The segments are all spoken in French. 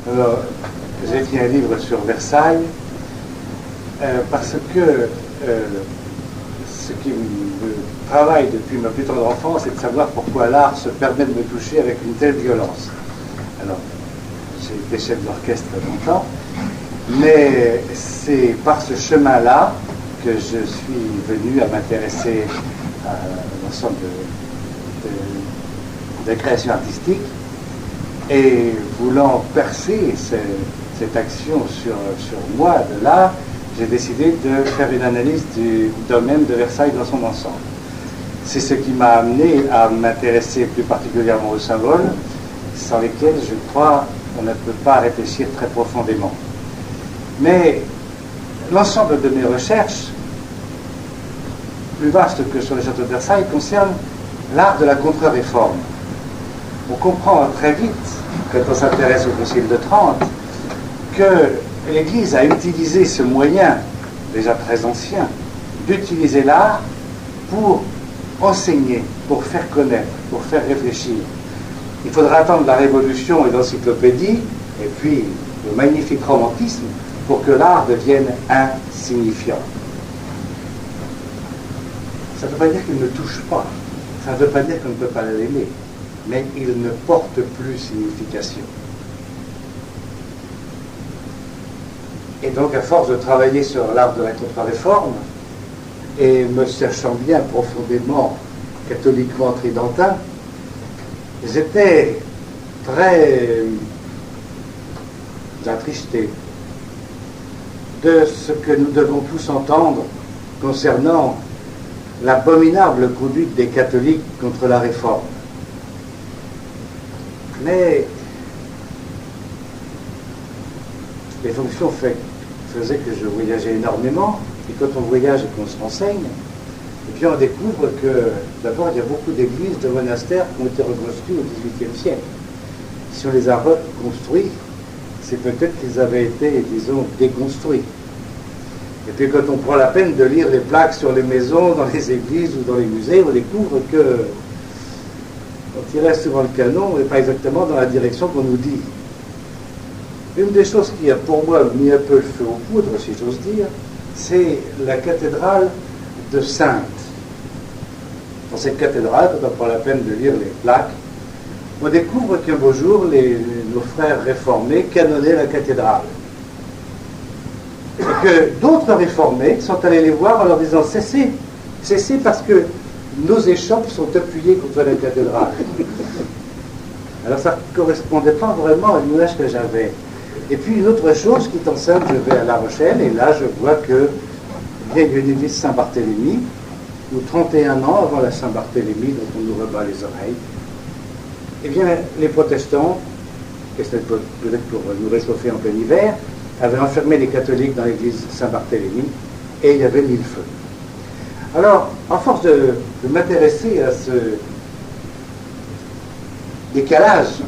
Alors, j'ai écrit un livre sur Versailles parce que ce qui me travaille depuis ma plus tendre enfance, c'est de savoir pourquoi l'art se permet de me toucher avec une telle violence. Alors, j'ai été chef d'orchestre longtemps, mais c'est par ce chemin-là que je suis venu à m'intéresser à l'ensemble de création artistique, et voulant percer cette action sur moi de l'art, j'ai décidé de faire une analyse du domaine de Versailles dans son ensemble. C'est ce qui m'a amené à m'intéresser plus particulièrement aux symboles, sans lesquels, je crois, on ne peut pas réfléchir très profondément. Mais l'ensemble de mes recherches, plus vaste que sur le château de Versailles, concerne l'art de la contre-réforme. On comprend très vite, quand on s'intéresse au Concile de Trente, que l'Église a utilisé ce moyen, déjà très ancien, d'utiliser l'art pour enseigner, pour faire connaître, pour faire réfléchir. Il faudra attendre la Révolution et l'encyclopédie, et puis le magnifique romantisme, pour que l'art devienne insignifiant. Ça ne veut pas dire qu'il ne touche pas, ça ne veut pas dire qu'on ne peut pas l'aimer, mais il ne porte plus signification. Et donc, à force de travailler sur l'art de la contre-réforme, et me cherchant bien profondément catholiquement tridentin, j'étais très attristé de ce que nous devons tous entendre concernant l'abominable conduite des catholiques contre la réforme. Mais les fonctions faisaient que je voyageais énormément, et quand on voyage et qu'on se renseigne, et puis on découvre que d'abord il y a beaucoup d'églises, de monastères qui ont été reconstruits au XVIIIe siècle. Si on les a reconstruits, c'est peut-être qu'ils avaient été, disons, déconstruits. Et puis quand on prend la peine de lire les plaques sur les maisons, dans les églises ou dans les musées, on découvre que on tirait souvent le canon, mais pas exactement dans la direction qu'on nous dit. Une des choses qui a pour moi mis un peu le feu aux poudres, si j'ose dire, c'est la cathédrale de Saintes. Dans cette cathédrale, quand on prend la peine de lire les plaques, on découvre qu'un beau jour, nos frères réformés canonnaient la cathédrale. Et que d'autres réformés sont allés les voir en leur disant « Cessez, cessez parce que nos échoppes sont appuyées contre la cathédrale. » Alors ça ne correspondait pas vraiment à l'image que j'avais. Et puis une autre chose, qui est enceinte, je vais à La Rochelle, et là je vois que il y a une église Saint-Barthélemy, où 31 ans avant la Saint-Barthélemy, dont on nous rebat les oreilles, eh bien les protestants, et c'était peut-être pour nous réchauffer en plein hiver, avaient enfermé les catholiques dans l'église Saint-Barthélemy, et il y avait mis le feu. Alors, en force de m'intéresser à ce décalage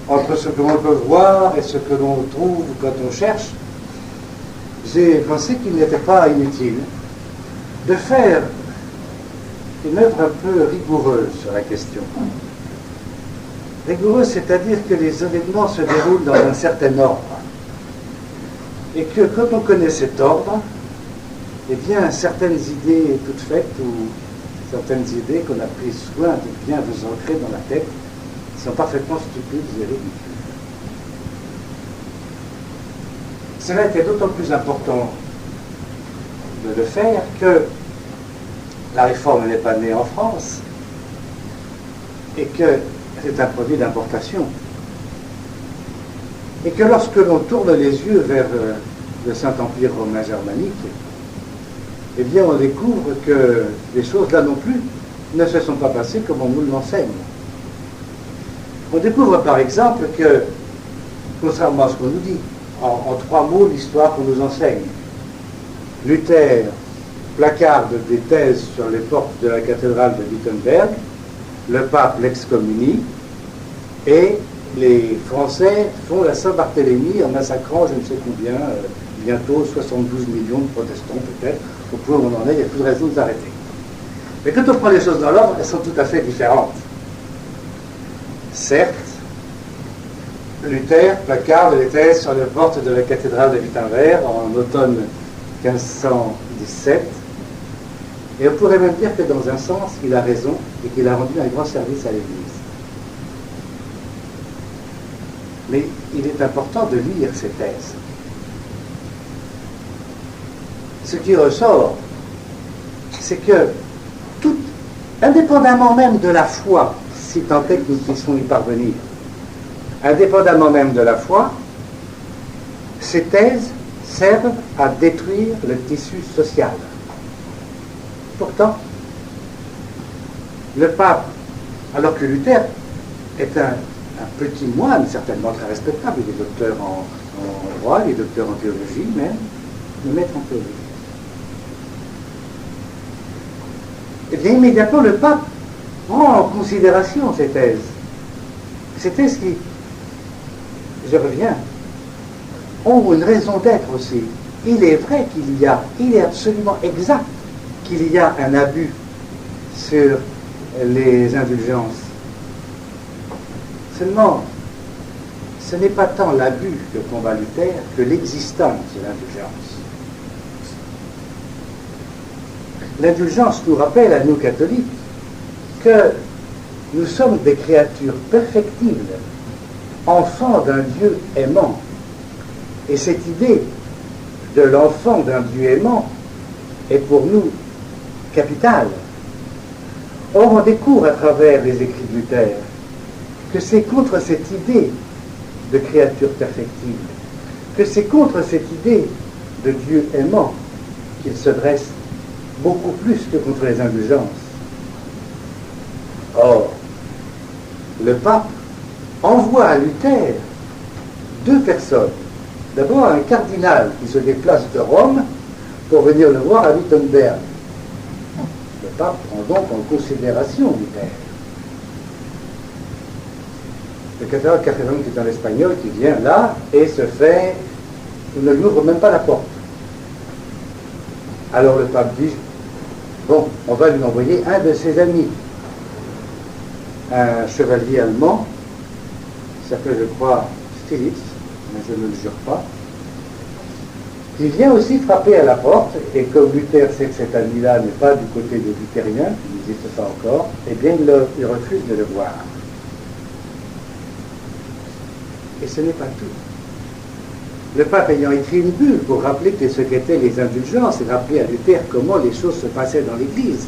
entre ce que l'on peut voir et ce que l'on trouve quand on cherche, j'ai pensé qu'il n'était pas inutile de faire une œuvre un peu rigoureuse sur la question. Rigoureuse, c'est-à-dire que les événements se déroulent dans un certain ordre. Et que quand on connaît cet ordre, eh bien, certaines idées toutes faites ou certaines idées qu'on a pris soin de bien vous ancrer dans la tête sont parfaitement stupides et ridicules. Cela était d'autant plus important de le faire que la réforme n'est pas née en France et que c'est un produit d'importation. Et que lorsque l'on tourne les yeux vers le Saint-Empire romain germanique, eh bien on découvre que les choses là non plus ne se sont pas passées comme on nous l'enseigne. On découvre par exemple que, contrairement à ce qu'on nous dit, en 3 mots l'histoire qu'on nous enseigne, Luther placarde des thèses sur les portes de la cathédrale de Wittenberg, le pape l'excommunie, et les Français font la Saint-Barthélemy en massacrant je ne sais combien, bientôt 72 millions de protestants peut-être, au point où on en est, il n'y a plus de raison de s'arrêter. Mais quand on prend les choses dans l'ordre, elles sont tout à fait différentes. Certes, Luther placarde les thèses sur les portes de la cathédrale de Wittenberg en automne 1517. Et on pourrait même dire que dans un sens, il a raison et qu'il a rendu un grand service à l'Église. Mais il est important de lire ces thèses. Ce qui ressort, c'est que tout, indépendamment même de la foi, si tant est que nous puissions y parvenir, indépendamment même de la foi, ces thèses servent à détruire le tissu social. Pourtant, le pape, alors que Luther est un petit moine, certainement très respectable, il est docteur en droit, il est docteur en théologie même, le maître en théologie. Et bien immédiatement, le pape prend en considération ces thèses. Ces thèses qui, je reviens, ont une raison d'être aussi. Il est vrai il est absolument exact qu'il y a un abus sur les indulgences. Seulement, ce n'est pas tant l'abus que combat Luther que l'existence de l'indulgence. L'indulgence nous rappelle à nous catholiques que nous sommes des créatures perfectibles, enfants d'un Dieu aimant. Et cette idée de l'enfant d'un Dieu aimant est pour nous capitale. Or, on découvre à travers les écrits de Luther que c'est contre cette idée de créature perfectible, que c'est contre cette idée de Dieu aimant qu'il se dresse beaucoup plus que contre les indulgences. Or, le pape envoie à Luther deux personnes. D'abord, un cardinal qui se déplace de Rome pour venir le voir à Wittenberg. Le pape prend donc en considération Luther. Le cardinal Cajeron, qui est un espagnol, qui vient là et se fait, il ne lui ouvre même pas la porte. Alors le pape dit, bon, on va lui envoyer un de ses amis, un chevalier allemand, qui s'appelle, je crois, Stilitz, mais je ne le jure pas, qui vient aussi frapper à la porte, et comme Luther sait que cet ami-là n'est pas du côté des luthériens, qui n'existe pas encore, eh bien il refuse de le voir. Et ce n'est pas tout. Le pape ayant écrit une bulle pour rappeler ce qu'étaient les indulgences et rappeler à Luther comment les choses se passaient dans l'Église,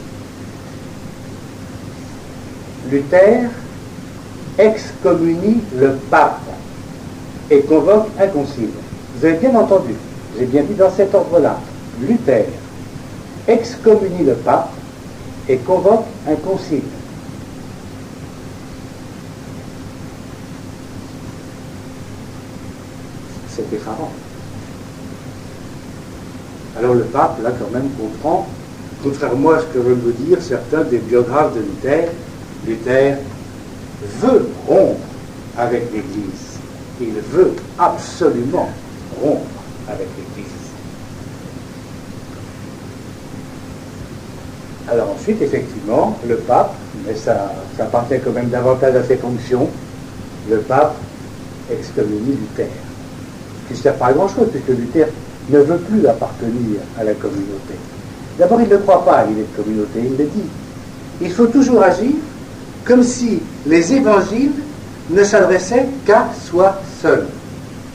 Luther excommunie le pape et convoque un concile. Vous avez bien entendu, j'ai bien dit dans cet ordre-là. Luther excommunie le pape et convoque un concile. C'est effarant. Alors le pape, là, quand même, comprend, contrairement à ce que veulent vous dire certains des biographes de Luther, Luther veut rompre avec l'Église. Il veut absolument rompre avec l'Église. Alors ensuite, effectivement, le pape, mais ça appartient quand même davantage à ses fonctions, le pape excommunie Luther. Qui ne sert pas à grand-chose, puisque Luther ne veut plus appartenir à la communauté. D'abord, il ne croit pas à l'idée de communauté, il le dit. Il faut toujours agir comme si les évangiles ne s'adressaient qu'à soi seul.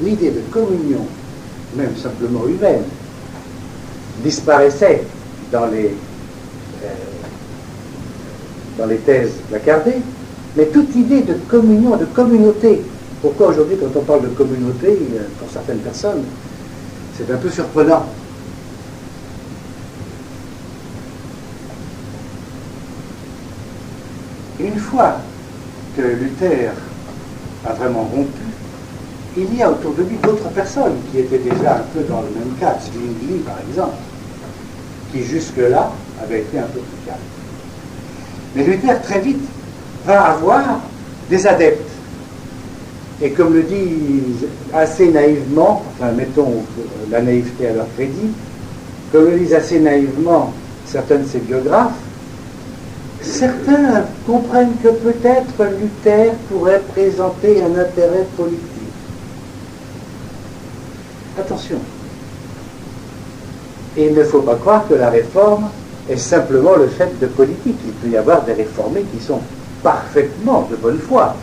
L'idée de communion, même simplement humaine, disparaissait dans les thèses placardées, mais toute idée de communion, de communauté. Pourquoi aujourd'hui, quand on parle de communauté, pour certaines personnes, c'est un peu surprenant. Une fois que Luther a vraiment rompu, il y a autour de lui d'autres personnes qui étaient déjà un peu dans le même cas, Zwingli par exemple, qui jusque-là avaient été un peu plus calmes. Mais Luther très vite va avoir des adeptes. Et comme le disent assez naïvement, enfin mettons la naïveté à leur crédit, comme le disent assez naïvement certains de ses biographes, certains comprennent que peut-être Luther pourrait présenter un intérêt politique. Attention. Et il ne faut pas croire que la réforme est simplement le fait de politique. Il peut y avoir des réformés qui sont parfaitement de bonne foi.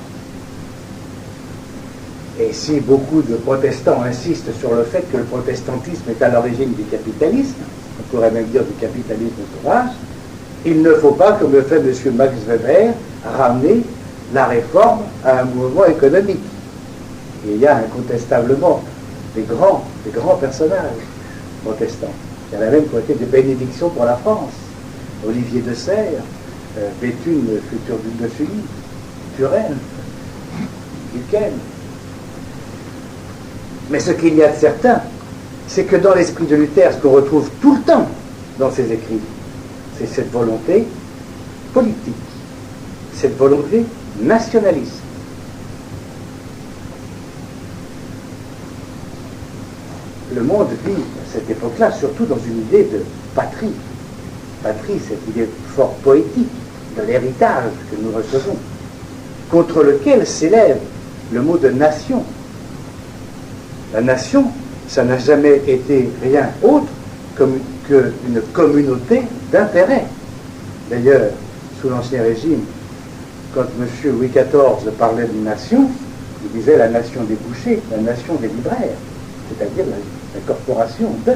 Et si beaucoup de protestants insistent sur le fait que le protestantisme est à l'origine du capitalisme, on pourrait même dire du capitalisme sauvage, il ne faut pas, comme le fait M. Max Weber, ramener la réforme à un mouvement économique. Et il y a incontestablement des grands personnages protestants. Il y en a même qui ont été des bénédictions pour la France. Olivier de Serres, Béthune, futur duc de Sully, Turenne, Duquesne. Mais ce qu'il y a de certain, c'est que dans l'esprit de Luther, ce qu'on retrouve tout le temps dans ses écrits, c'est cette volonté politique, cette volonté nationaliste. Le monde vit à cette époque-là surtout dans une idée de patrie. Patrie, cette idée fort poétique de l'héritage que nous recevons, contre lequel s'élève le mot de nation. La nation, ça n'a jamais été rien autre qu'une communauté d'intérêts. D'ailleurs, sous l'Ancien Régime, quand M. Louis XIV parlait d'une nation, il disait la nation des bouchers, la nation des libraires, c'est-à-dire la corporation d'eux.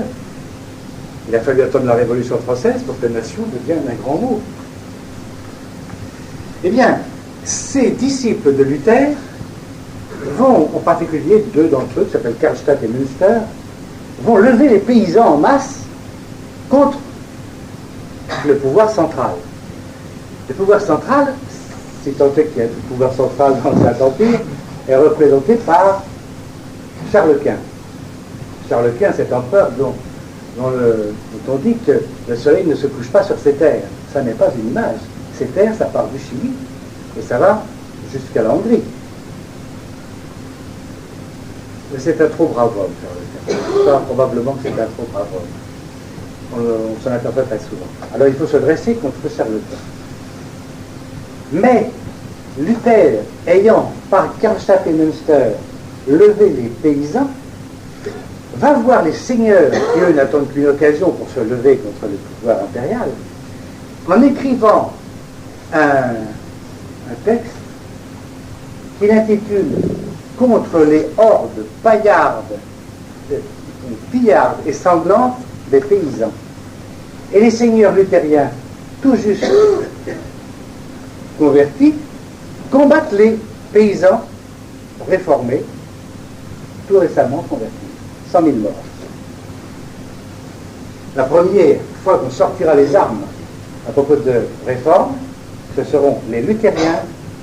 Il a fallu attendre la Révolution française pour que nation devienne un grand mot. Eh bien, ces disciples de Luther vont, en particulier deux d'entre eux, qui s'appellent Karlstadt et Münster, vont lever les paysans en masse contre le pouvoir central. Le pouvoir central, si tant est qu'il y a du pouvoir central dans le Saint-Empire, est représenté par Charles Quint. Charles Quint, cet empereur dont on dit que le soleil ne se couche pas sur ses terres. Ça n'est pas une image. Ces terres, ça part du Chili et ça va jusqu'à la Hongrie. Mais c'est un trop brave homme, Charles Quint. Ça, probablement que c'est un trop brave homme. On s'en aperçoit très souvent. Alors il faut se dresser contre Charles Quint. Mais Luther, ayant par Karlstadt et Münster levé les paysans, va voir les seigneurs qui, eux, n'attendent qu'une occasion pour se lever contre le pouvoir impérial, en écrivant un texte qu'il intitule « Contre les hordes paillardes, pillardes et sanglantes des paysans ». Et les seigneurs luthériens, tout juste convertis, combattent les paysans réformés, tout récemment convertis. 100 000 morts. La première fois qu'on sortira les armes à propos de réforme, ce seront les luthériens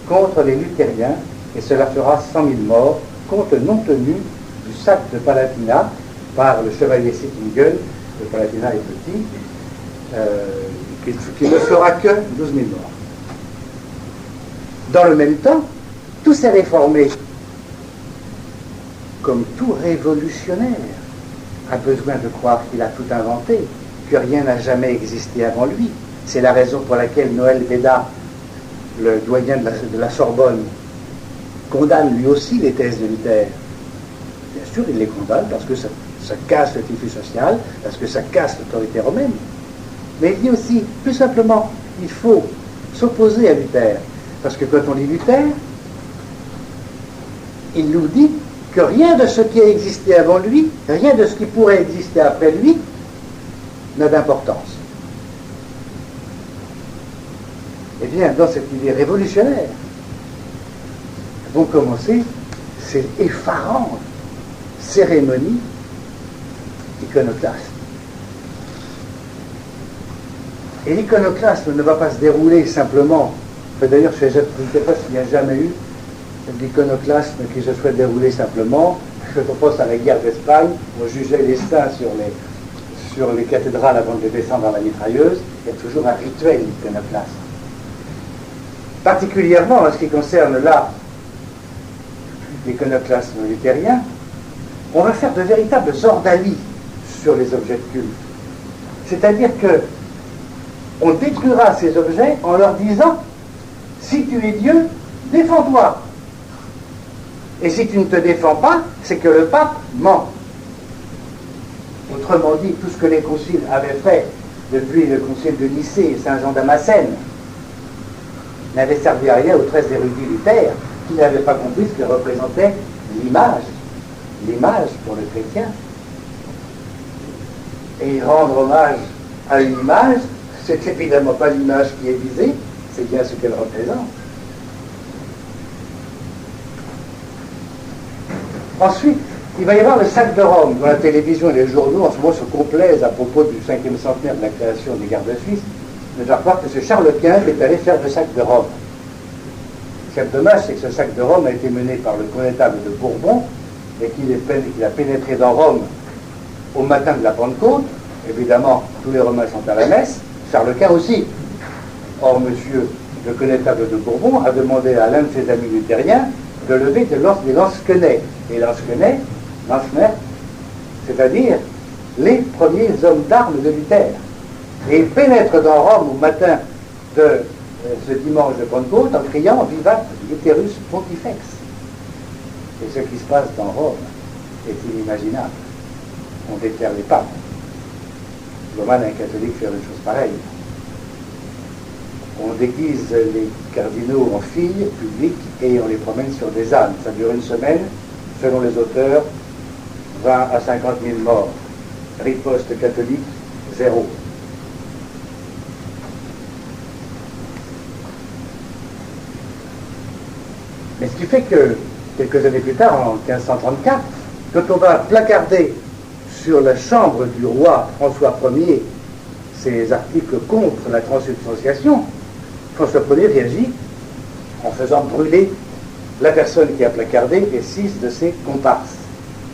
contre les luthériens, et cela fera 100 000 morts, compte non tenu du sac de Palatinat par le chevalier Sittingen. Le Palatinat est petit, qui ne fera que 12 000 morts. Dans le même temps, tous ces réformés, comme tout révolutionnaire, a besoin de croire qu'il a tout inventé, que rien n'a jamais existé avant lui. C'est la raison pour laquelle Noël Beda, le doyen de la Sorbonne, condamne lui aussi les thèses de Luther. Bien sûr, il les condamne parce que ça casse le tissu social, parce que ça casse l'autorité romaine. Mais il dit aussi, plus simplement, il faut s'opposer à Luther. Parce que quand on lit Luther, il nous dit que rien de ce qui a existé avant lui, rien de ce qui pourrait exister après lui, n'a d'importance. Eh bien, dans cette idée révolutionnaire, vont commencer ces effarantes cérémonies iconoclastes. Et l'iconoclasme ne va pas se dérouler simplement, d'ailleurs, je ne sais pas s'il n'y a jamais eu l'iconoclasme qui se soit déroulé simplement. Je pense à la guerre d'Espagne, on jugeait les saints sur les cathédrales avant de les descendre dans la mitrailleuse. Il y a toujours un rituel d'iconoclasme. Particulièrement en ce qui concerne là l'iconoclasme luthérien, on va faire de véritables ordalies sur les objets de culte. C'est-à-dire que on détruira ces objets en leur disant « Si tu es Dieu, défends-toi. Et si tu ne te défends pas, c'est que le pape ment. » Autrement dit, tout ce que les conciles avaient fait depuis le concile de Nicée et Saint-Jean-Damascène n'avait servi à rien aux 13 érudits Luther qui n'avaient pas compris ce que représentait l'image pour le chrétien. Et rendre hommage à une image, c'est évidemment pas l'image qui est visée, c'est bien ce qu'elle représente. Ensuite, il va y avoir le sac de Rome, dont la télévision et les journaux en ce moment se complaisent à propos du 5e centenaire de la création des gardes suisses. Mais je dois croire que c'est Charles Quint qui est allé faire le sac de Rome. Ce qui est dommage, c'est que ce sac de Rome a été mené par le connétable de Bourbon et qu'il a pénétré dans Rome au matin de la Pentecôte. Évidemment, tous les Romains sont à la messe, Charles Quint aussi. Or, monsieur le connétable de Bourbon a demandé à l'un de ses amis luthériens de lever des lansquenets. Et lansquenets, c'est-à-dire les premiers hommes d'armes de Luther. Et il pénètre dans Rome au matin de ce dimanche de Pentecôte en criant « Vivat Lutherus Pontifex ». Et ce qui se passe dans Rome est inimaginable. On déterre les papes. Comment un catholique faire une chose pareille? On déguise les cardinaux en filles publiques et on les promène sur des ânes. Ça dure une semaine, selon les auteurs, 20 à 50 000 morts. Riposte catholique, 0. Mais ce qui fait que, quelques années plus tard, en 1534, quand on va placarder sur la chambre du roi François Ier ses articles contre la transsubstantiation, François Ier réagit en faisant brûler la personne qui a placardé et 6 de ses comparses.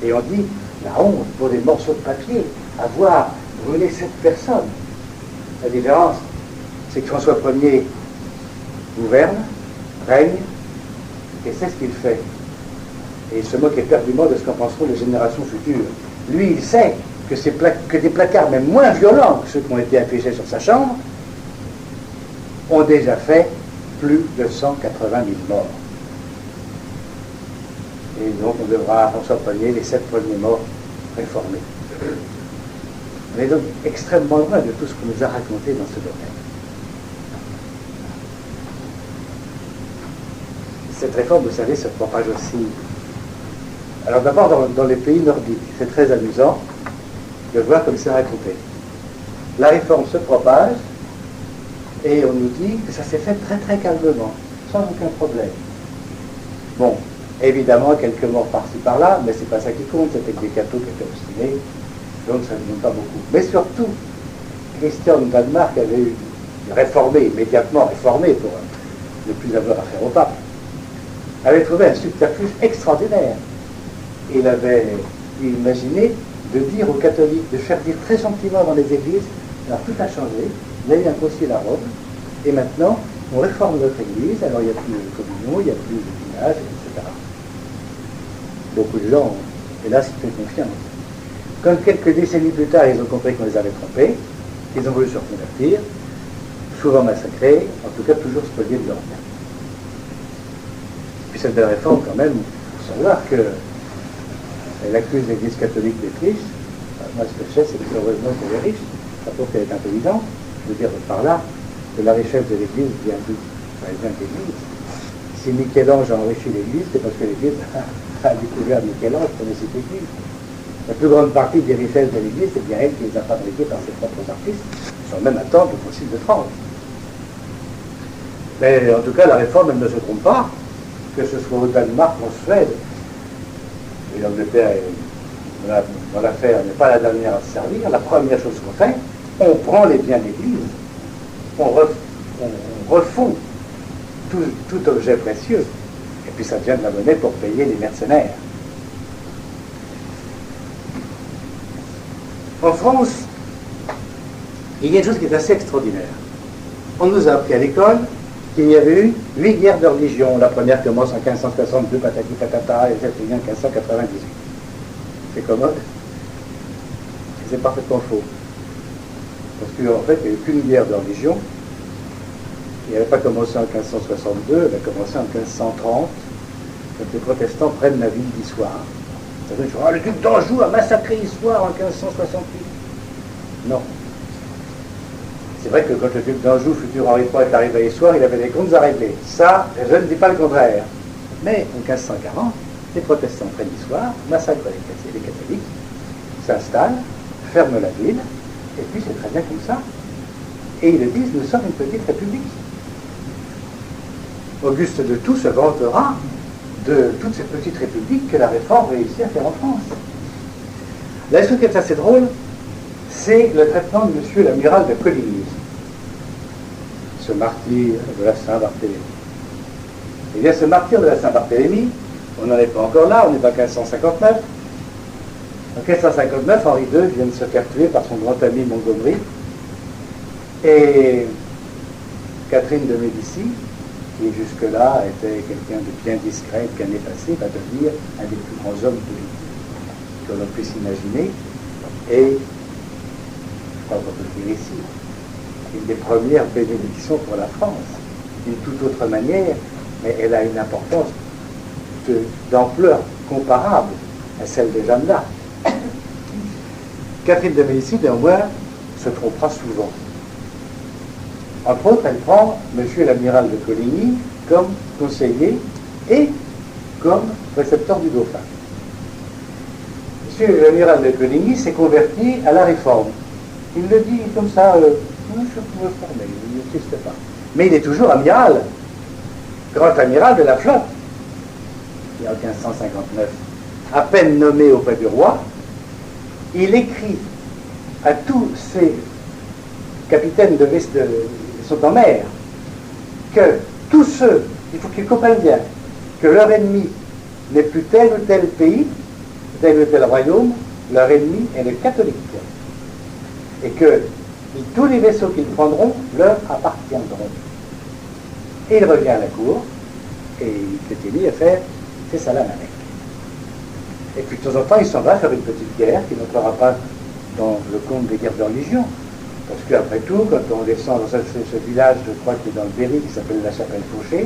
Et on dit, la honte pour des morceaux de papier, avoir brûlé cette personne. La différence, c'est que François Ier gouverne, règne, et c'est ce qu'il fait. Et il se moque éperdument de ce qu'en penseront les générations futures. Lui, il sait que des placards, même moins violents que ceux qui ont été affichés sur sa chambre, ont déjà fait plus de 180 000 morts. Et donc on devra à François Ier les 7 premiers morts réformés. On est donc extrêmement loin de tout ce qu'on nous a raconté dans ce domaine. Cette réforme, vous savez, se propage aussi. Alors d'abord dans les pays nordiques, c'est très amusant de voir comme c'est raconté. La réforme se propage et on nous dit que ça s'est fait très très calmement, sans aucun problème. Bon, évidemment, quelques morts par-ci par-là, mais c'est pas ça qui compte, c'était que des cathos qui étaient obstinés, donc ça ne compte pas beaucoup. Mais surtout, Christian de Danemark avait eu réformé, immédiatement réformé pour ne plus avoir affaire au pape, avait trouvé un subterfuge extraordinaire. Il avait imaginé de dire aux catholiques, de faire dire très gentiment dans les églises, alors tout a changé, il y a eu un concile à Rome, et maintenant on réforme notre église, alors il n'y a plus de communion, il n'y a plus de village, etc. Beaucoup de gens, hélas, ils font confiance. Quand quelques décennies plus tard, ils ont compris qu'on les avait trompés, ils ont voulu se reconvertir, souvent massacrés, en tout cas toujours spoliés de leur bien. Puis cette belle réforme, quand même, il faut savoir que elle accuse l'Église catholique d'être riche. Moi, ce que je sais, c'est que heureusement qu'elle est riche, ça prouve qu'elle est intelligente. Je veux dire par là que la richesse de l'Église vient de l'Église. Si Michel-Ange a enrichi l'Église, c'est parce que l'Église a découvert Michel-Ange pour cette Église. La plus grande partie des richesses de l'Église, c'est bien elle qui les a fabriquées par ses propres artistes, sans même attendre le Concile de Trente. Mais en tout cas, la réforme, elle ne se trompe pas, que ce soit au Danemark ou en Suède. Et l'Angleterre, dans l'affaire, n'est pas la dernière à se servir. La première chose qu'on fait, on prend les biens de l'Église, on refond tout objet précieux, et puis ça devient de la monnaie pour payer les mercenaires. En France, il y a une chose qui est assez extraordinaire. On nous a appris à l'école qu'il y avait eu 8 guerres de religion. La première commence en 1562, patati patata, et celle finit en 1598. C'est commode. Et c'est parfaitement faux. Parce qu'en fait, il n'y a eu qu'une guerre de religion. Il n'avait pas commencé en 1562, elle a commencé en 1530, quand les protestants prennent la ville d'Issoire. Certains diront, ah, le duc d'Anjou a massacré l'histoire en 1568. Non. C'est vrai que quand le duc d'Anjou, futur Henri III, est arrivé à l'histoire, il avait des comptes à régler. Ça, je ne dis pas le contraire. Mais en 1540, les protestants prennent l'histoire, massacrent les catholiques, s'installent, ferment la ville, et puis c'est très bien comme ça. Et ils le disent, nous sommes une petite république. Auguste de Tout se vantera de toute cette petite république que la Réforme réussit à faire en France. Là, ce qui est assez drôle, c'est le traitement de monsieur l'amiral de Coligny, ce martyr de la Saint-Barthélemy. Eh bien, ce martyr de la Saint-Barthélemy, on n'en est pas encore là, on n'est pas en 1559. En 1559, Henri II vient de se faire tuer par son grand ami Montgomery, et Catherine de Médicis, qui jusque-là était quelqu'un de bien discret, bien effacé, va devenir un des plus grands hommes politiques que l'on puisse imaginer, et je crois qu'on peut le dire ici, une des premières bénédictions pour la France, d'une toute autre manière, mais elle a une importance d'ampleur comparable à celle de Jeanne d'Arc. Catherine de Médicis, néanmoins, se trompera souvent. Entre autres, elle prend monsieur l'amiral de Coligny comme conseiller et comme précepteur du dauphin. Monsieur l'amiral de Coligny s'est converti à la Réforme. Il le dit comme ça, je peux me former, il n'existe pas. Mais il est toujours amiral, grand amiral de la flotte. Et en 1559, à peine nommé auprès du roi, il écrit à tous ses capitaines de sont en mer, que tous ceux, il faut qu'ils comprennent bien, que leur ennemi n'est plus tel ou tel pays, tel ou tel royaume, leur ennemi est le catholique. Et que tous les vaisseaux qu'ils prendront leur appartiendront. Et il revient à la cour, et il s'est mis à faire ses salam avec. Et puis de temps en temps, il s'en va faire une petite guerre qui n'entrera pas dans le compte des guerres de religion. Parce qu'après tout, quand on descend dans ce village, je crois qui est dans le Berry, qui s'appelle la Chapelle-Fauchée,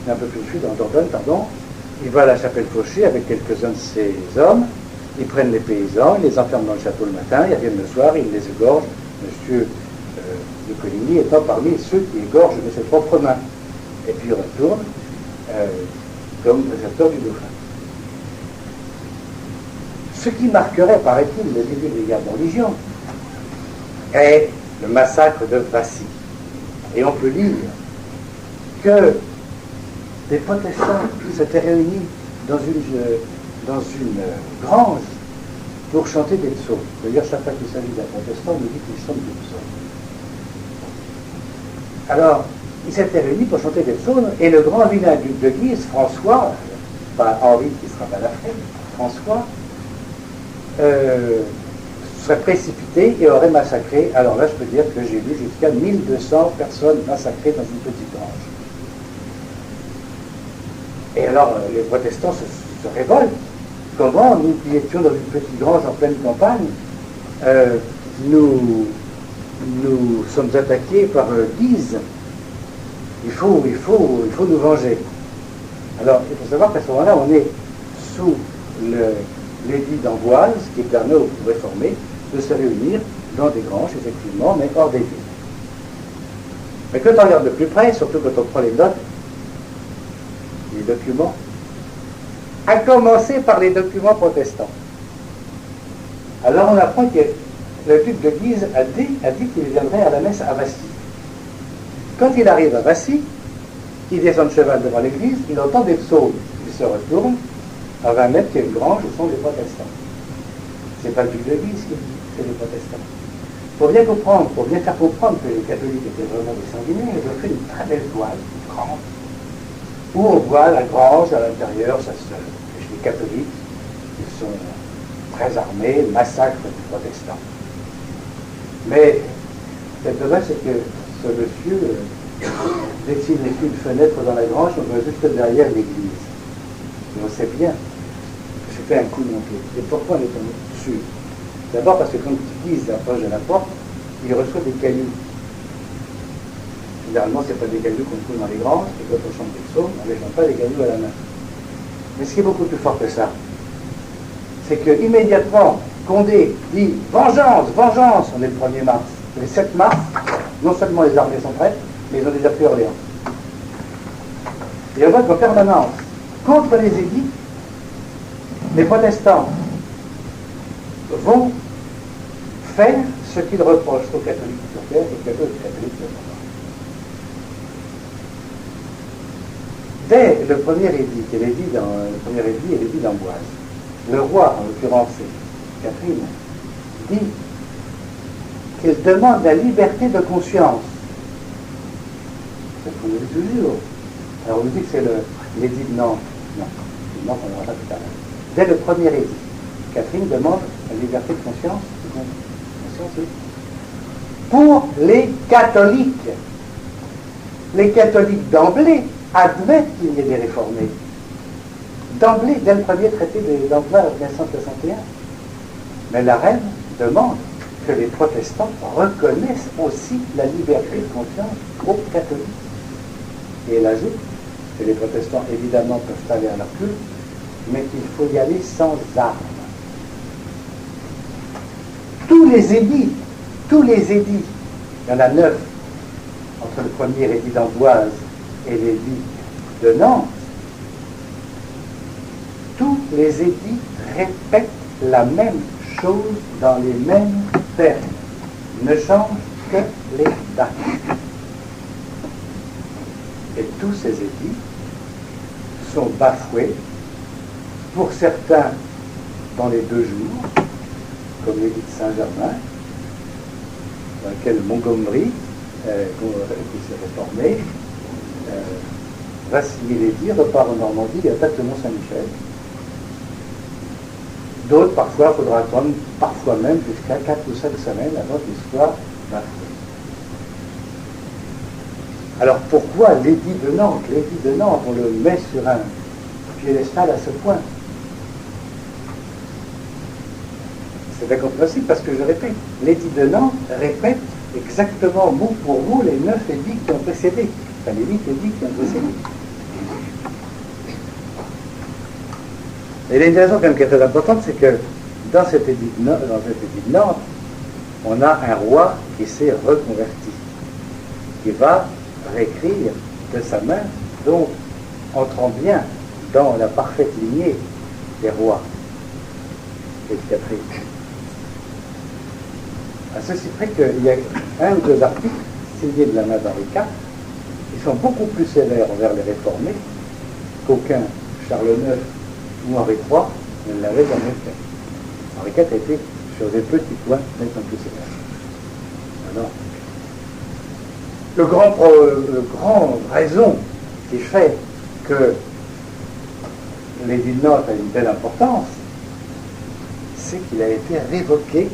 un peu plus au sud, en Dordogne, pardon, il va à la Chapelle-Fauchée avec quelques-uns de ses hommes, ils prennent les paysans, ils les enferment dans le château le matin, ils reviennent le soir, ils les égorgent, monsieur de Coligny étant parmi ceux qui égorgent de ses propres mains. Et puis il retourne comme précepteur du dauphin. Ce qui marquerait, paraît-il, le début des guerres de religion, est le massacre de Vassy. Et on peut lire que des protestants s'étaient réunis dans une grange pour chanter des psaumes. D'ailleurs, chaque fois qu'il s'agit d'un protestant, on nous dit qu'ils chantent des psaumes. Alors, ils s'étaient réunis pour chanter des psaumes, et le grand vilain duc de Guise, François, pas Henri qui sera balafré, François, serait précipité et aurait massacré. Alors là, je peux dire que j'ai vu jusqu'à 1200 personnes massacrées dans une petite grange. Et alors, les protestants se révoltent. Comment, nous qui étions dans une petite grange en pleine campagne, nous sommes attaqués par Guise. Il faut nous venger. Alors, il faut savoir qu'à ce moment-là, on est sous l'édit d'Amboise, qui permet aux réformés de se réunir dans des granges, effectivement, mais hors des villes. Mais quand on regarde de plus près, surtout quand on prend les notes, les documents, à commencer par les documents protestants. Alors on apprend que le duc de Guise a dit qu'il viendrait à la messe à Vassy. Quand il arrive à Vassy, il descend de cheval devant l'église, il entend des psaumes. Il se retourne, à 20 mètres, il y a une grange où sont les protestants. C'est pas le duc de Guise qui dit, c'est les protestants. Pour bien faire comprendre que les catholiques étaient vraiment des sanguinaires, ils ont fait une très belle toile, grande, où on voit la grange à l'intérieur, les catholiques, qui sont très armés, massacre des protestants. Mais le dommage, c'est que ce monsieur, dès qu'il n'est plus une fenêtre dans la grange, on voit juste derrière l'église. Et on sait bien que c'était un coup monté. Et pourquoi on est tombé dessus? D'abord parce que quand Guise approche de la porte, il reçoit des cailloux. Généralement, ce n'est pas des cailloux qu'on trouve dans les granges, et quand on chante des psaumes, on ne les chante pas des cailloux à la main. Mais ce qui est beaucoup plus fort que ça, c'est que immédiatement Condé dit vengeance, vengeance, on est le 1er mars. Le 7 mars, non seulement les armées sont prêtes, mais ils ont déjà pris Orléans. Et on voit qu'en permanence, contre les édits, les protestants vont faire ce qu'ils reprochent aux catholiques sur terre et aux catholiques sur terre. Dès le premier édit, qui est l'édit d'Amboise, le roi, en l'occurrence Catherine, dit qu'il demande la liberté de conscience. C'est ce qu'on dit toujours. Alors on nous dit que c'est l'édit de Nantes. Non, Nantes, on n'aura pas tout à l'heure. Dès le premier édit, Catherine demande la liberté de conscience, oui. Pour les catholiques. Les catholiques d'emblée admettent qu'il y ait des réformés. D'emblée, dès le premier traité d'Amboise en 1561. Mais la reine demande que les protestants reconnaissent aussi la liberté de conscience aux catholiques. Et elle ajoute que les protestants, évidemment, peuvent aller à leur culte, mais qu'il faut y aller sans armes. Tous les édits, il y en a 9 entre le premier édit d'Amboise et l'édit de Nantes, tous les édits répètent la même chose dans les mêmes termes, ne changent que les dates. Et tous ces édits sont bafoués, pour certains dans les 2 jours, comme l'édit de Saint-Germain, dans lequel Montgomery, qui s'est réformé, va signer l'édit, repart en Normandie et attaque le Mont-Saint-Michel. D'autres, parfois, il faudra attendre, parfois même jusqu'à 4 ou 5 semaines avant qu'il soit bafoué. Alors pourquoi l'édit de Nantes? L'édit de Nantes, on le met sur un piédestal à ce point. C'est incompréhensible parce que je répète, l'édit de Nantes répète exactement mot pour mot les 9 édits qui ont précédé. Enfin, les 8 édits qui ont précédé. Et il y a une raison quand même qui est très importante, c'est que dans cet édit de Nantes, on a un roi qui s'est reconverti, qui va réécrire de sa main, donc entrant bien dans la parfaite lignée des rois et de Catherine. À ceci près qu'il y a 1 ou 2 articles signés de la main d'Henri IV qui sont beaucoup plus sévères envers les réformés qu'aucun Charles IX ou Henri III ne l'avait jamais fait. Henri IV a été sur des petits points nettement plus sévères. Alors, le grand raison qui fait que l'édit de Nantes a une telle importance, c'est qu'il a été révoqué,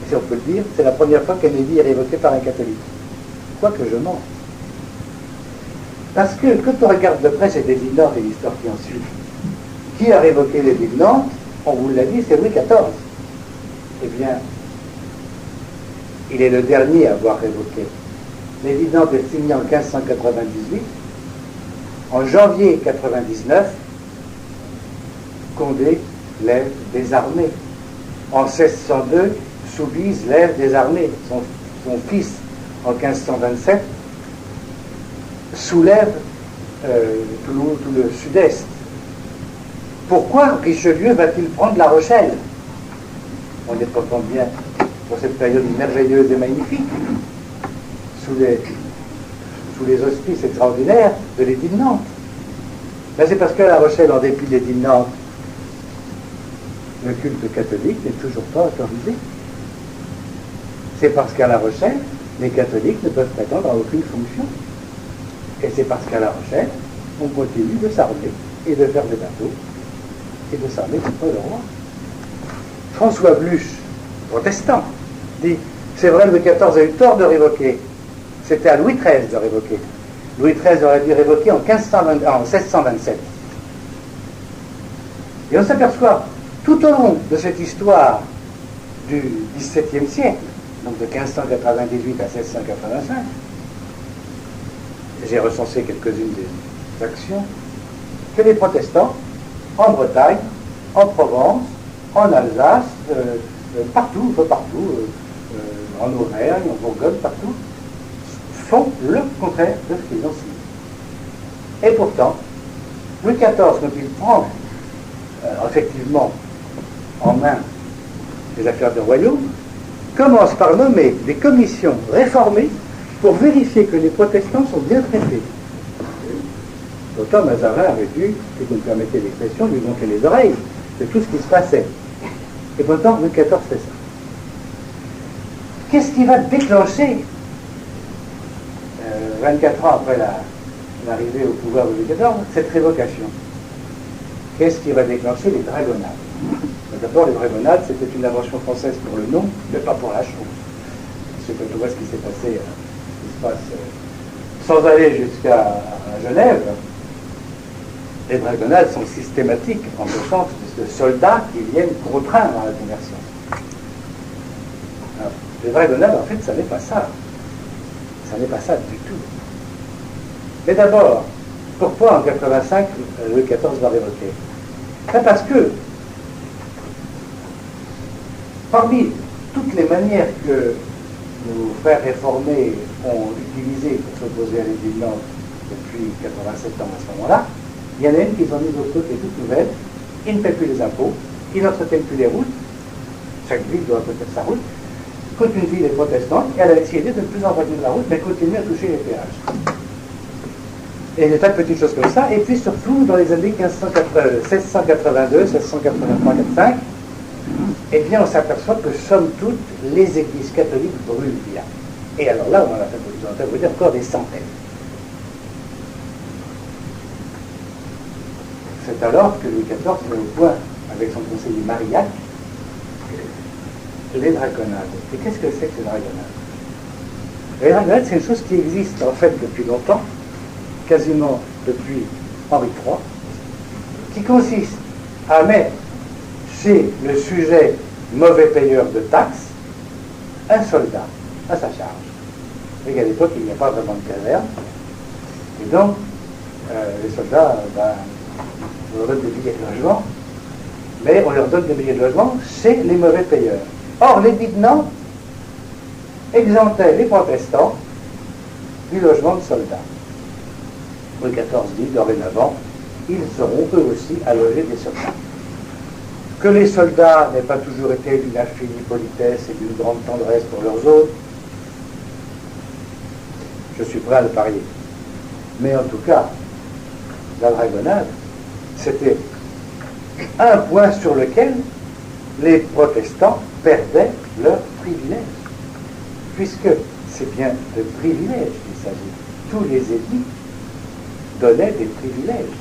si on peut le dire, c'est la première fois qu'un édit est révoqué par un catholique. Quoique je mens. Parce que quand on regarde de près cet édit de Nantes et l'histoire qui en suit, qui a révoqué l'édit de Nantes? On vous l'a dit, c'est Louis XIV. Eh bien, il est le dernier à avoir révoqué. L'édit de Nantes est signé en 1598. En janvier 99, Condé lève des armées. En 1602, Soubise lève des armées. Son fils, en 1527, soulève tout le sud-est. Pourquoi Richelieu va-t-il prendre La Rochelle? On est pourtant bien pour cette période merveilleuse et magnifique, sous les auspices extraordinaires de l'édit de Nantes. Ben, c'est parce qu'à La Rochelle, en dépit de l'édit de Nantes, le culte catholique n'est toujours pas autorisé. C'est parce qu'à La Rochelle, les catholiques ne peuvent prétendre à aucune fonction. Et c'est parce qu'à La Rochelle, on continue de s'armer et de faire des bateaux et de s'armer contre le roi. François Bluch, protestant, dit c'est vrai, Louis XIV a eu tort de révoquer. C'était à Louis XIII de révoquer. Louis XIII aurait dû révoquer en 1627. Et on s'aperçoit tout au long de cette histoire du XVIIe siècle, donc de 1598 à 1685, j'ai recensé quelques-unes des actions, que les protestants, en Bretagne, en Provence, en Alsace, partout, pas partout, en Auvergne, en Bourgogne, partout, font le contraire de ce qu'ils ont signé. Et pourtant, Louis XIV, quand il prend effectivement en main les affaires du royaume, commence par nommer des commissions réformées pour vérifier que les protestants sont bien traités. Autant Mazarin avait dû, si vous me permettez l'expression, lui montrer les oreilles de tout ce qui se passait. Et pourtant, Louis XIV fait ça. Qu'est-ce qui va déclencher, 24 ans après l'arrivée au pouvoir de Louis XIV, cette révocation? Qu'est-ce qui va déclencher les dragonnades? D'abord, les dragonnades, c'était une invention française pour le nom, mais pas pour la chose. Parce que quand on voit ce qui s'est passé, ce qui se passe, sans aller jusqu'à Genève, les dragonnades sont systématiques, en ce sens de soldats qui viennent contraindre à la conversion. Alors, les dragonnades, en fait, ça n'est pas ça. Ça n'est pas ça du tout. Mais d'abord, pourquoi en 85, Louis XIV va révoquer? Parce que, parmi toutes les manières que nos frères réformés ont utilisées pour s'opposer à l'édit de Nantes depuis 87 ans à ce moment-là, il y en a une qu'ils ont mise au feu qui est toute nouvelle. Ils ne paient plus les impôts, ils n'entretiennent plus les routes, chaque ville doit entretenir sa route. Quand une ville est protestante, elle a décidé de ne plus entretenir la route, mais continuer à toucher les péages. Et des tas de petites choses comme ça, et puis surtout dans les années 1682, 1683, 45, eh bien on s'aperçoit que somme toute, les églises catholiques brûlent bien. Et alors là, on en a fait encore des centaines. C'est alors que Louis XIV met au point, avec son conseiller Marillac, les dragonnades. Et qu'est-ce que c'est que ces dragonnades? Les dragonnades, c'est une chose qui existe en fait depuis longtemps, quasiment depuis Henri III, qui consiste à mettre chez le sujet mauvais payeur de taxes un soldat à sa charge. Et qu'à l'époque, il n'y a pas vraiment de caserne. Et donc, les soldats, on leur donne des billets de logement, mais on leur donne des billets de logement chez les mauvais payeurs. Or, l'édit de Nantes exemptait les protestants du logement de soldats. Louis XIV dit, dorénavant, ils seront eux aussi à loger des soldats. Que les soldats n'aient pas toujours été d'une infinie politesse et d'une grande tendresse pour leurs hôtes, je suis prêt à le parier. Mais en tout cas, la dragonnade, c'était un point sur lequel les protestants perdaient leurs privilèges. Puisque c'est bien de privilèges qu'il s'agit. Tous les édits donnaient des privilèges.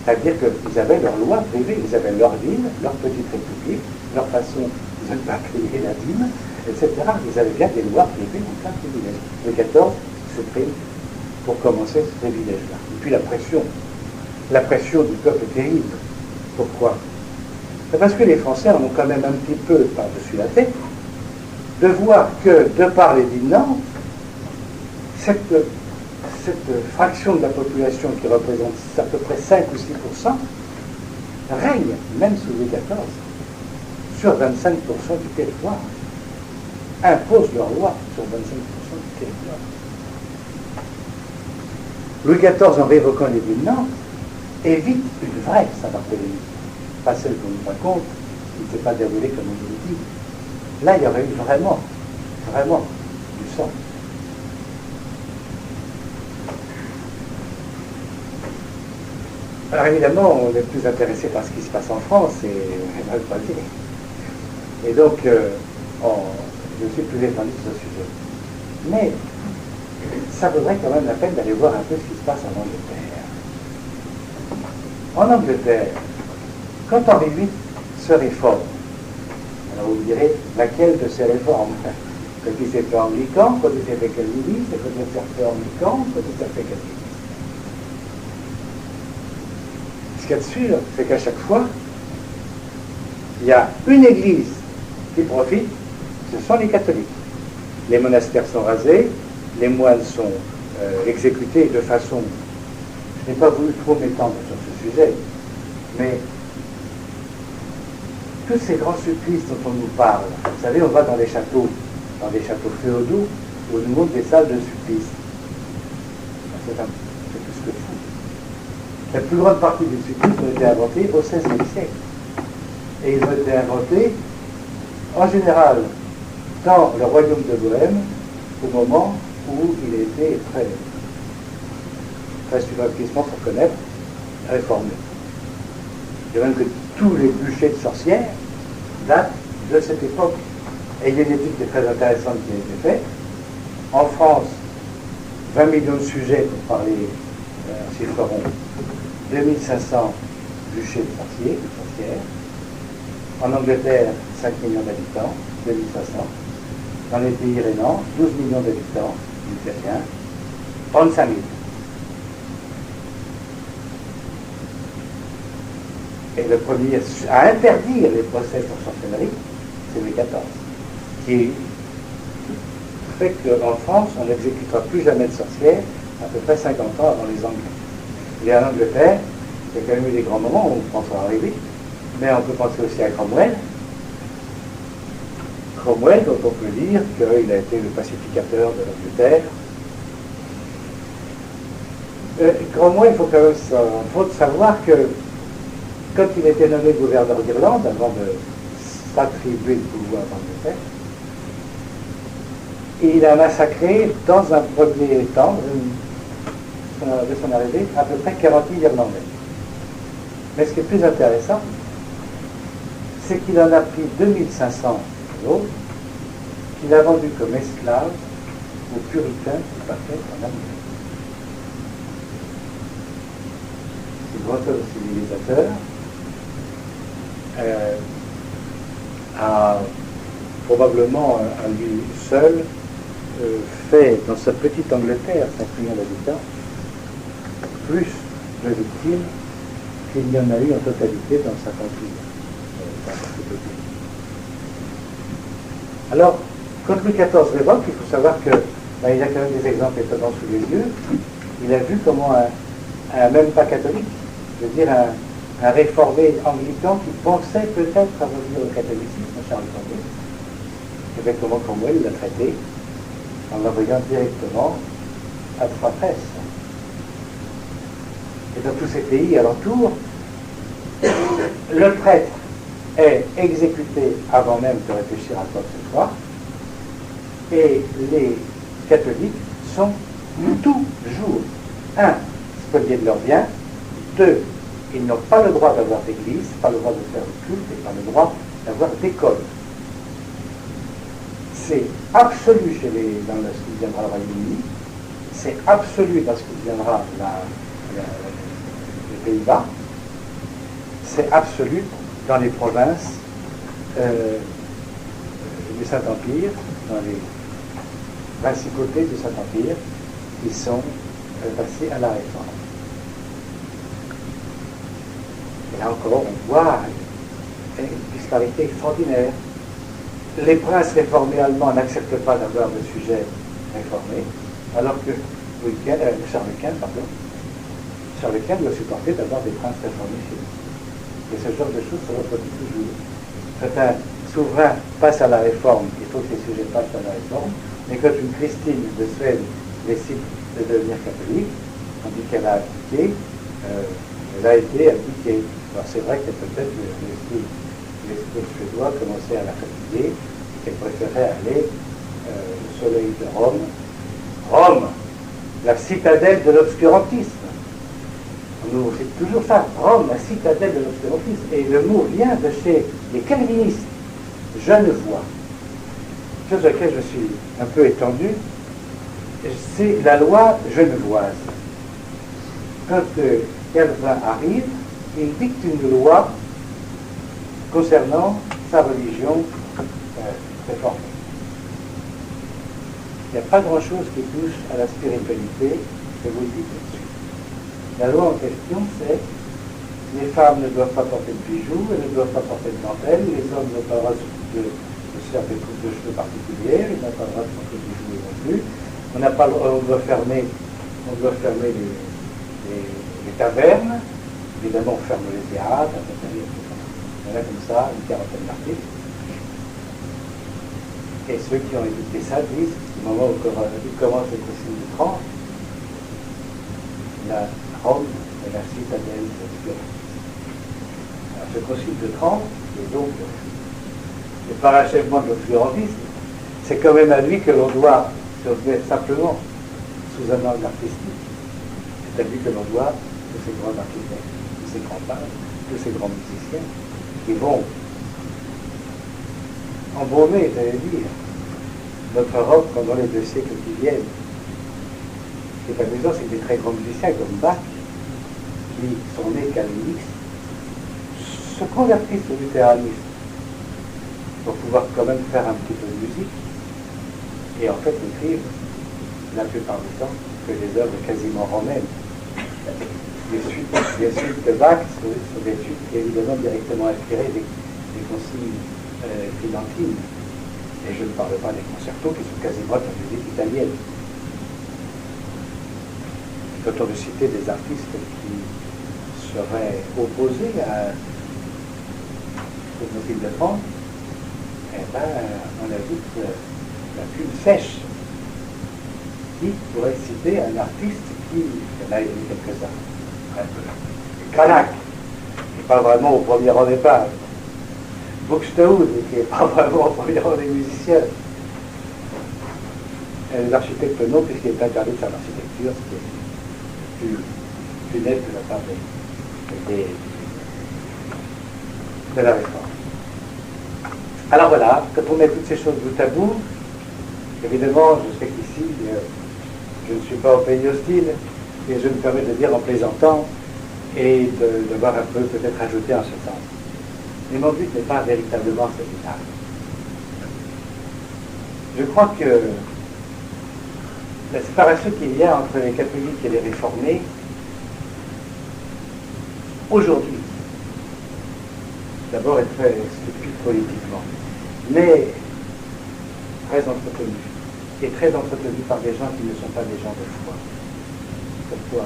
C'est-à-dire qu'ils avaient leur loi privée, ils avaient leur ville, leur petite république, leur façon de ne pas payer la dîme, etc. Ils avaient bien des lois privées en plein privilège. Le XIV se prime pour commencer ce privilège-là. Et puis la pression du peuple est terrible. Pourquoi? Parce que les Français en ont quand même un petit peu par-dessus la tête de voir que, de par l'édit de Nantes, cette fraction de la population qui représente à peu près 5 ou 6% règne, même sous Louis XIV, sur 25% du territoire, impose leur loi sur 25% du territoire. Louis XIV, en révoquant l'édit de Nantes, évite une vraie Saint-Barthélemy, pas celle qu'on nous raconte, qui ne s'est pas déroulée comme on nous le dit. Là, il y aurait eu vraiment du sang. Alors évidemment, on est plus intéressé par ce qui se passe en France, et mal pas le dire. Et donc, je suis plus étendu sur ce sujet. Mais, ça vaudrait quand même la peine d'aller voir un peu ce qui se passe en Angleterre. En Angleterre, quand Henri VIII se réforme, alors vous direz, laquelle de ces réformes? Quand il s'est fait anglican, quand il s'est fait calviniste, quand il s'est fait anglican, quand il s'est fait calviniste. Ce qu'il y a de sûr, c'est qu'à chaque fois, il y a une église qui profite, ce sont les catholiques. Les monastères sont rasés, les moines sont exécutés de façon... Je n'ai pas voulu trop m'étendre sur ce sujet, mais tous ces grands supplices dont on nous parle, vous savez, on va dans les châteaux féodaux, où on nous montre des salles de supplices. C'est plus que fou. La plus grande partie des supplices ont été inventés au XVIe siècle. Et ils ont été inventés, en général, dans le royaume de Bohême, au moment où il a été très subrepticement, pour connaître, réformé. De même que tous les bûchers de sorcières datent de cette époque. Et il y a une étude qui est très intéressante qui a été faite. En France, 20 millions de sujets, pour parler en chiffre rond, 2500 bûchers de sorciers, de sorcières. En Angleterre, 5 millions d'habitants, 2500. Dans les pays rénans, 12 millions d'habitants, chrétiens, 35 000. Et le premier à interdire les procès pour sorcellerie, c'est Louis XIV, qui fait qu'en France, on n'exécutera plus jamais de sorcières à peu près 50 ans avant les Anglais. Et en Angleterre, il y a quand même eu des grands moments où on pensera arriver, mais on peut penser aussi à Cromwell. Cromwell, dont on peut dire qu'il a été le pacificateur de l'Angleterre. Cromwell, il faut savoir que quand il était nommé gouverneur d'Irlande, avant de s'attribuer le pouvoir d'Angleterre, il a massacré dans un premier temps de son arrivée à peu près 40 000 Irlandais. Mais ce qui est plus intéressant, c'est qu'il en a pris 2500 autres, qu'il a vendus comme esclaves aux puritains qui partaient en Amérique. Ce grand homme civilisateur a probablement à lui seul fait dans sa petite Angleterre, 5 millions d'habitants, plus de victimes qu'il n'y en a eu en totalité dans sa empire. Alors, quand Louis XIV révoque, il faut savoir que il a quand même des exemples étonnants sous les yeux. Il a vu comment même pas catholique, je veux dire un réformé anglican qui pensait peut-être à revenir au catholicisme, Charles Ier, et bien comment Cromwell l'a traité en l'envoyant directement à Trois Presses. Et dans tous ces pays alentours, le prêtre est exécuté avant même de réfléchir à quoi que ce soit, et les catholiques sont toujours, un, spoliés de leurs biens, deux, ils n'ont pas le droit d'avoir d'église, pas le droit de faire le culte, et pas le droit d'avoir d'école. C'est absolu dans ce qui viendra le Royaume-Uni, c'est absolu dans ce qui viendra les Pays-Bas, c'est absolu dans les provinces du Saint-Empire, dans les principautés du Saint-Empire qui sont passées à la Réforme. Et là encore, on voit une disparité extraordinaire. Les princes réformés allemands n'acceptent pas d'avoir de sujet réformé, alors que Charles Quint doit supporter d'avoir des princes réformés chez lui. Et ce genre de choses se reproduit toujours. Quand un souverain passe à la réforme, il faut que les sujets passent à la réforme, mais quand une Christine de Suède décide de devenir catholique, on dit qu'elle a abdiqué, elle a été abdiquée. Alors c'est vrai que peut-être l'esprit suédois commençait à la fatiguer, et qu'elle préférait aller au soleil de Rome. Rome, la citadelle de l'obscurantisme. C'est toujours ça, Rome, la citadelle de l'obscurantisme. Et le mot vient de chez les calvinistes, genevois. Chose à laquelle je suis un peu étendu, c'est la loi genevoise. Quand Calvin arrive, il dicte une loi concernant sa religion réformée. Il n'y a pas grand-chose qui touche à la spiritualité, je vous le dis tout de suite. La loi en question, c'est les femmes ne doivent pas porter de bijoux, elles ne doivent pas porter de dentelle, les hommes n'ont pas le droit de se faire des coupes de cheveux particulières, ils n'ont pas le droit de porter de bijoux non plus. On doit fermer les tavernes, évidemment on ferme les théâtres, etc. Il y en a comme ça, une quarantaine d'artistes. Et ceux qui ont écouté ça disent, au moment où il commence le concile de Trente, la Rome est la citadelle de l'obscurantisme. Alors ce concile de Trente, qui est donc le parachèvement de l'obscurantisme, c'est quand même à lui que l'on doit, si on se met simplement sous un angle artistique, c'est à lui que l'on doit tous ces grands architectes, tous ces grands peintres, tous ces grands musiciens qui vont embaumer, j'allais dire, notre Europe pendant les 2 siècles qui viennent. Ce qui est amusant, c'est que des très grands musiciens comme Bach, qui sont nés calvinistes, se convertissent au luthéranisme pour pouvoir quand même faire un petit peu de musique, et en fait n'écrivent la plupart du temps que des œuvres quasiment romaines. Les suites de Bach sont des suites évidemment directement inspirées des conciles tridentines. Et je ne parle pas des concertos qui sont quasiment de la musique italienne. Quand on veut citer des artistes qui seraient opposés au concile de Trente, eh ben, on ajoute la plume sèche. Qui pourrait citer un artiste qui, il y en a eu quelques-uns, Cranach, qui n'est pas vraiment au premier rang des peintres, Buxtehude, qui n'est pas vraiment au premier rang des musiciens, et l'architecte non, puisqu'il est interdit de faire l'architecture, ce qui est plus net de la part de la réforme. Alors voilà, quand on met toutes ces choses bout à bout, évidemment, je sais qu'ici, je ne suis pas au pays hostile, et je me permets de dire en plaisantant, et d'avoir un peu peut-être ajouté en ce sens. Mais mon but n'est pas véritablement celui-là. Je crois que la séparation qu'il y a entre les catholiques et les réformés, aujourd'hui, d'abord est très stupide politiquement, mais très entretenue, et très entretenue par des gens qui ne sont pas des gens de foi. Pourquoi?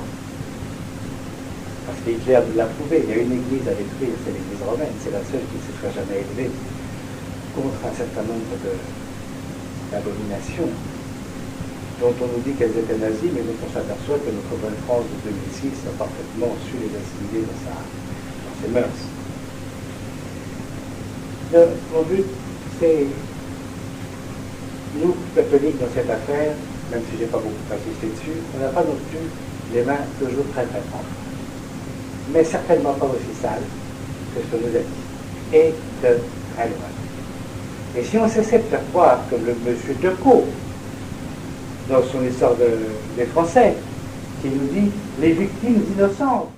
Parce qu'Hitler l'a prouvé, il y a une église à détruire, c'est l'église romaine, c'est la seule qui ne se soit jamais élevée contre un certain nombre d'abominations dont on nous dit qu'elles étaient nazies, mais dont on s'aperçoit que notre bonne France de 2006 a parfaitement su les assimiler dans ses mœurs. Mon but, c'est, nous, catholiques, dans cette affaire, même si je n'ai pas beaucoup insisté dessus, on n'a pas non plus les mains toujours très très propres. Mais certainement pas aussi sales que ce que nous a dit. Et de très loin. Et si on cessait de faire croire, comme le monsieur Decaux, dans son histoire des Français, qui nous dit les victimes innocentes,